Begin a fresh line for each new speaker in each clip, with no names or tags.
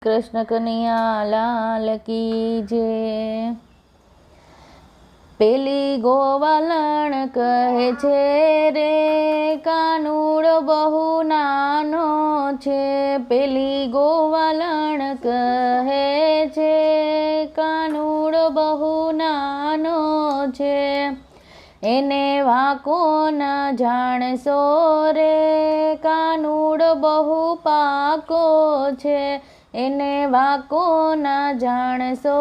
कृष्ण कन्हैया लाल की जय। पेली गोवालण कहे छे रे कानूड़ो बहु नानो छे। पेली गोवालण कहे छे कानूड़ो बहु नानो छे। एने वाको न जाणशो रे कानूड़ो बहु पाको छे। एने वाको न जाणशो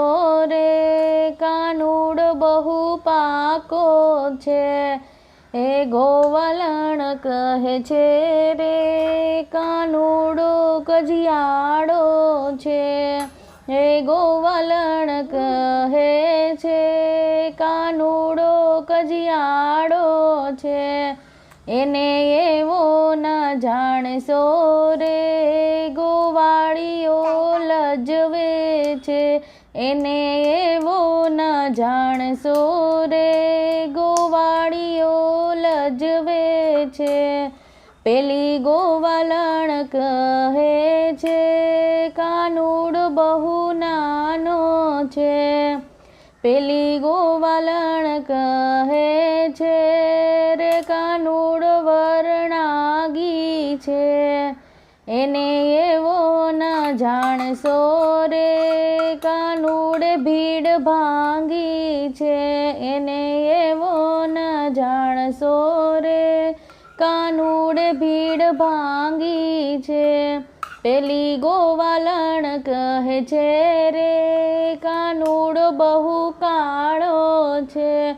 रे कानूड़ो बहु पाको छे। ए गोवालण कहे छे रे कानूड़ो कजियाड़ो छे। ए गोवालण कहे छे कानूड़ो कजियाड़ो छे। एने एवो न जाणशो रे गोवाळीओ लजवे छे। एने एवो न जाणशो रे गोवाळीओ लजवे छे। पेली गोवालण कहे छे कानूड़ो बहु नानो छे। पेली गोवालण कहे छे रे कानूड़ो वरणागी छे। एने एवो न जाणशो रे कानूड़े भीड़ भांगी छे। एने एवो न जाणशो रे कानूड़े भीड़ भांगी छे। पेली गोवालण कहे छे रे कानूड़ो बहु काळो छे।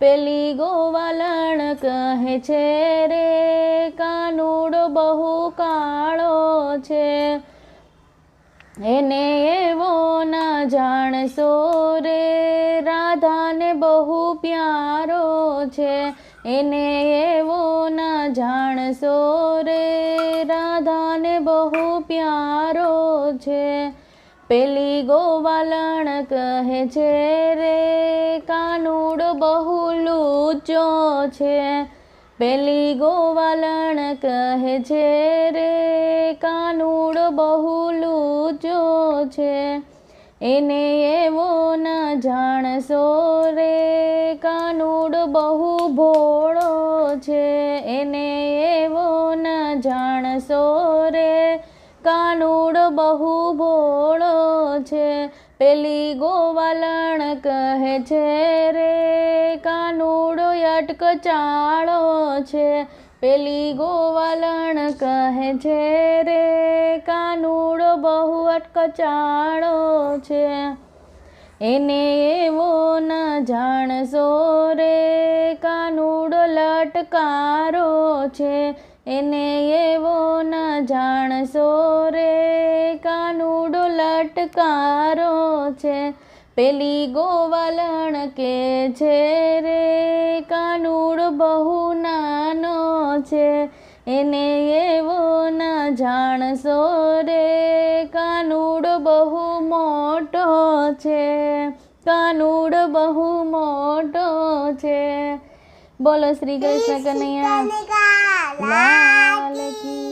पेली गोवालण कहे छे रे कानूड़ो बहु काळो छे। एने एवो न जाणशो रे राधाने बहु प्यारो छे। एने एवो न जाणशो रे राधाने बहु प्यारो छे। पेली गोवालण कहे छे रे कानूड़ो बहु लूचो छे। पेली गोवालण कहे छे रे कानूड़ो बहु लूचो छे। एने एवो न जाणशो रे कानूड़ो बहु भोळो छे। एने एवो न जाणशो रे कानूड़ो बहु भोळो छे। पेली गोवालण कहे छे रे कानूड़ो अटकचाळो छे। पेली गोवालण कहे छे रे कानूड़ो बहु अटकचाळो छे। एने एवो न जाणशो रे कानूड़ो लटकारो छे। एने एवो न जाणशो रे कानूड़ो लटकारो छे। पेली गोवालण के छे रे कानूड़ो बहु नानो छे। एने एवो न जाणशो रे कानूड़ो बहु मोटो छे। कानूड़ो बहु मोटो छे। बोलो श्री कृष्ण कन्हैया लाल की।